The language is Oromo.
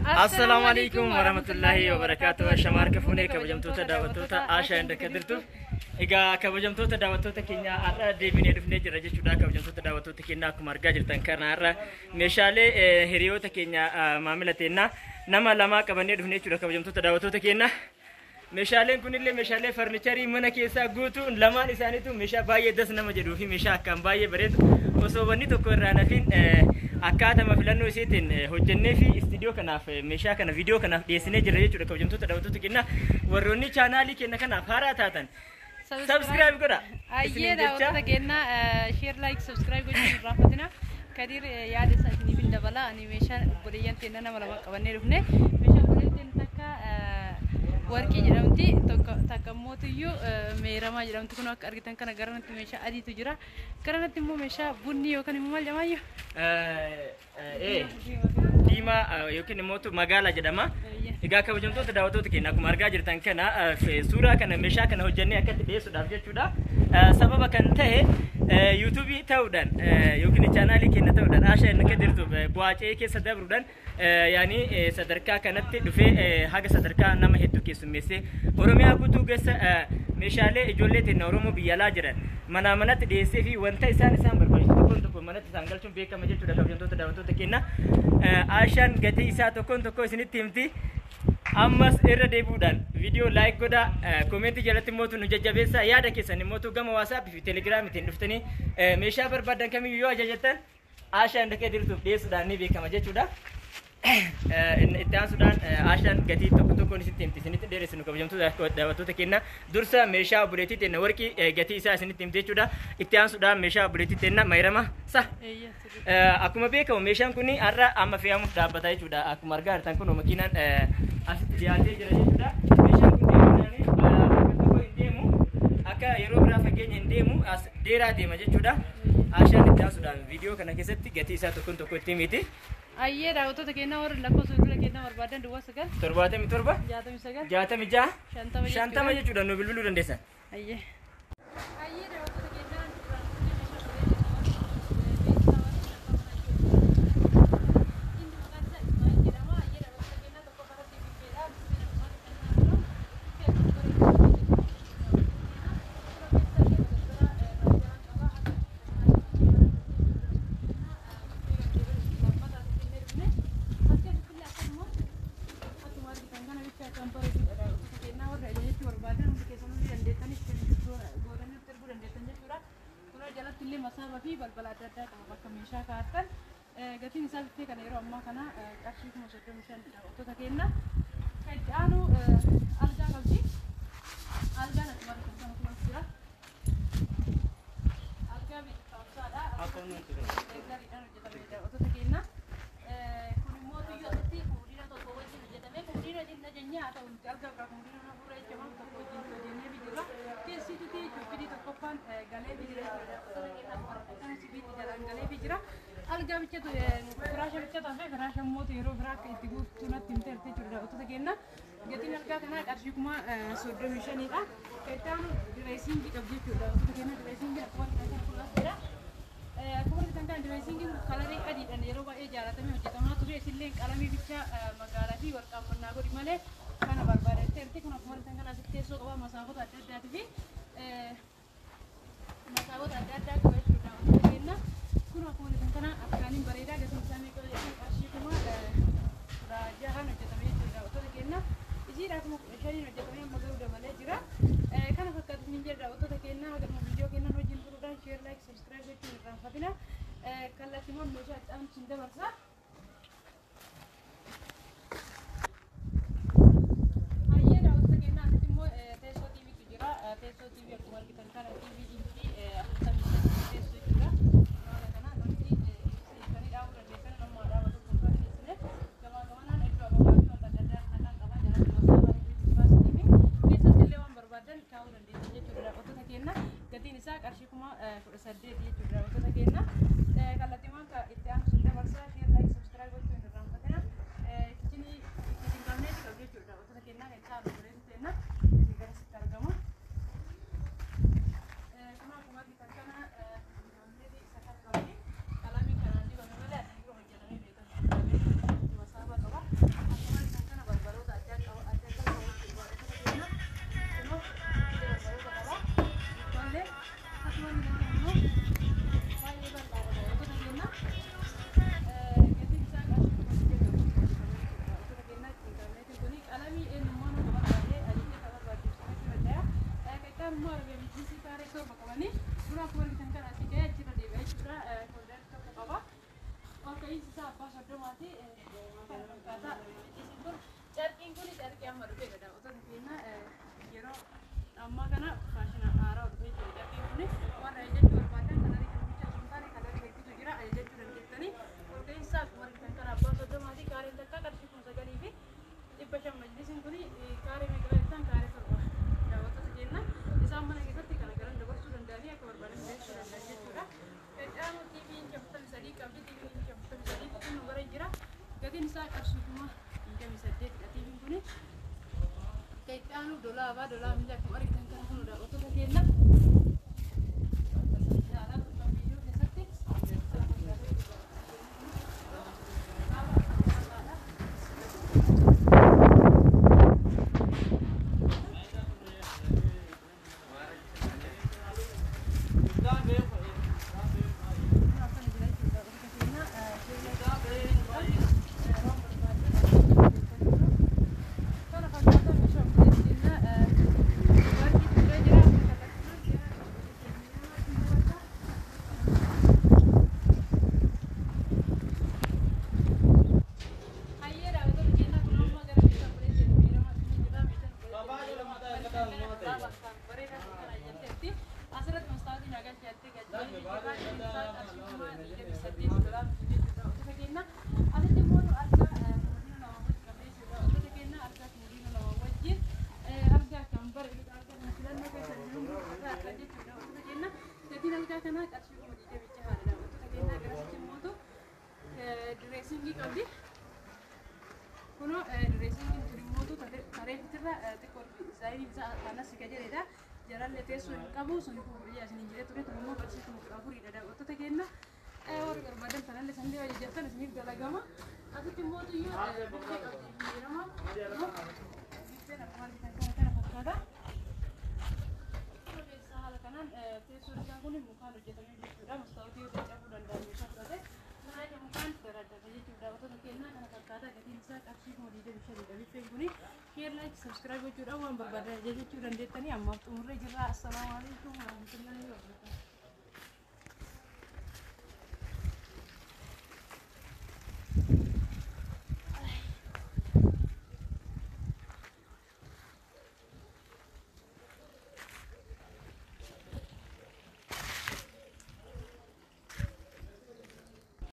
السلام عليكم ورحمة الله وبركاته. شمار كفوني كبجمتوتا دعوتوتا عاشا عندك كدرتو. إجا كبجمتوتا دعوتوتا كينيا أرى ديفيني دفني جرجة شودا كبجمتوتا دعوتوتا كينيا كمارجا جرتان كارنا أرى مشالة هريوتا كينيا معاملتنا نما لما كبني دفني شودا كبجمتوتا دعوتوتا كينيا مشالين كونيلة مشالة فرنيتشري منا كيسا غوتو لما نساني تو مشا باي دس نما جدوفي مشا كم باي بريد وصوبني تو كورانا فين أكاد ما فلانو سيتين هجنة في استوديو كناف مشا كنا فيديو كناف ديسنة جرجة شودا كبجمتوتا دعوتوتا كينيا وروني channel كنا كناف هارا تاتن subscribe كذا أيه دعوتوتا كينيا share like subscribe كذي رافتنا كدير يا دس أكني بين دبلا أنيميشن بريان تينا نملا كبني رفنة مشا بريان تنتكا warki jedhamti takkammoo tuyyuu meeramaa jedhamtu kun akka argitan kana garanatti meeshaa adiitu jira garanatti immoo meeshaa bunni yookaan immoo maal jedhama diima yookiin immoo magaala jedhama egaa kabajamtoota daawwattoota keenya akkuma argaa jirtan kana suuraa kana meeshaa kana hojjennee akkatti dhiyeessuudhaaf jechuudha sababa kan ta'e YouTube ta'uudhaan yookiin channel keenya ta'uudhaan Asha innaka dirtu bu'aacee keessa dabruudhaan yaani sadarkaa kanatti dhufee haga sadarkaa nama hedduu keessummeessee Oromiyaa guutuu keessa meeshaalee ijoollee teenya Oromoo biyya alaa jiran mana manatti dhiyeessee fi wanta isaan barbaachisu tokko manatti isaan galchuun beekama jechuudha kabajamtoota daawwattoota keenya Ashaan gatii isaa tokko isinitti himti ammas irra deebuudhaan video like goda comment jalatti mootu nu jajjabeessa yaada keessan mootu gama WhatsApp fi Telegram ittiin dhuftanii meeshaa barbaadan kamiyyuu ajajatan Ashaan dhaqee dirtuuf dhiyeessuudhaan ni beekama jechuudha itti aansuudhaan Ashaan gatii tokko isinitti himti isinitti dheeressinu kabajamtoota daawwattoota keenya dursa meeshaa buleetii teenya warqii gatii isaa isinitti himti jechuudha itti aansuudhaan meeshaa buleetii teenya mayrama sa akkuma beekamu meeshaan kun har'a amma fe'amuuf dhaabbata jechuudha akkuma argaa jirtan kun makiinaan asitti dhiyaatee jira jechuudha meeshaan kun deemu akka yeroo biraa fageenya hin deemu as dheeraa deema jechuudha Ashaan itti aansuudhaan viidiyoo kana keessatti gatii isaa tokko itti himiti ayyee daawwattoota keenya warra lakkoofsa bilbila keenya barbaadan duwwaa 9 77 50 jechuudha nu bilbiluu dandeessan ayyee daawwattoota keenya gatiin isaa bittee kana yeroo ammaa kana qarshii 35 daawwattoota keenya kan aanu algaa qabdi algaan as markan sana kuma jira algaa bitawsaadha gaariidhaan hojjetame daawwattoota keenya kun immoo xiyyooti fuudhina tokko wajjin hojjetame fuudhina jinna jenya haa ta'u algaa biraa fuudhina nafuura jechaman tokko wajjin hojjennee bijirra keessatti jubbidii tokkoffaan galee bijira daawwattoota keenya kan sibiitti jalaan galee bijira alga bichatu firaasha bichatu hafe firaasha mootu yeroo biraa akka itti guutuu natti himte jirti jechuudha daawwattoota keenya gatiin algaa kanaa qarshii 35 dha keettaanu direesiingii qabdi jechuudha daawwattoota keenya direesiingii akkuma argitan fuulaas jira akkuma argitan kan direesiingiin kalarii adiidhaan yeroo baay'ee jaalatamee hojjetamaa ture isillee qalamii bicha magaalaa fi warqaanfannaa godhi malee kana barbaadettee jirti kun akkuma argitan kan asitti teessoo qaba masaafota adda addaatii fi masaafota adda addaa qaba jechuudha daawwattoota keenya kun akkuma kana akkaaniin bareedaa gatiin isaa meeqa jedhamu qarshii kuma raajahaan hojjetamee jechuudha daawwattoota keenya isiidhaa kuma 15 hojjetamee amma garuu dabalee jira kana fakkaatu min jedha daawwattoota keenya haga viidiyoo keenyan wajjin turuudhaan share like subscribe jechuun irraanfatina kallattiiwwan meeshaa itti aanu sin dabarsa hayyee daawwattoota keenya asitti immoo teessoo tiiviitu jira teessoo tiivii akkuma argitan kana tiivii inchi 45 teessoo jira gatiin isaa qarshii kuma 18 jechuudha daawwattoota keenya kallattiiwwan itti aanu sin dabarsa share like torba qabanii dura akkuma argitan kana asii ga'ee achirra deebi'ee jechuudha. Koodaan tokko qaba. Akka isaa abbaa soddomaati. Kana fakkaataa isin kun carqiin kun carqii amma dhufee dha. Otoo keenya yeroo ammaa kana faashina haaraa dhufee jira. Carqiin kun waan ajajachuu barbaadan kan argitan bicha sun taane kan argitu jira. Ajajachuu dandeessanii koodaan isaa akkuma argitan kana abbaa soddomaati. Kaareen takka qarshii 9,000 fi 500 majlisiin kun kaaree meeqa jettan kaaree torba. Daawwattoota jenna isaan mana keessatti kana garan dabarsuu danda'anii akka barbaadan beeksisuu danda'an jechuudha. Qexxaanu TV 43 qabdi. TV 43 kun nu gara jira. Gatiin isaa qarshii 58 dha. TV kun qexxaanu $1 $1 akkuma argitan kana kun daawwattoota kenna. Jaralle teessoo hin qabu sun biyya isin jiree ture immoo qarshii 14 dha. Daawwattoota keenya warri barbaadan kanallee san dhiyoo jettan isiniif dalagama. Asitti immoo iyyuu bittee qabdi miirama bittee akkuma argitan kana fakkaata. Haala kanaan teessoon isaa kun mukaan hojjetamee jechuudha. Mastaawotii yoo cabuu danda'an meeshaa fudhate mana mukaan daraddata jechuudha. Daawwattoota keenya kana fakkaata. Gatiin isaa qarshii 25 dha. Biffeen kun share like subscribe gochuudhaan waan barbaadan jechuu dandeettanii ammaaf xumurree jirra. Assalaamu alaykum warahmatullahi wabarakatuh.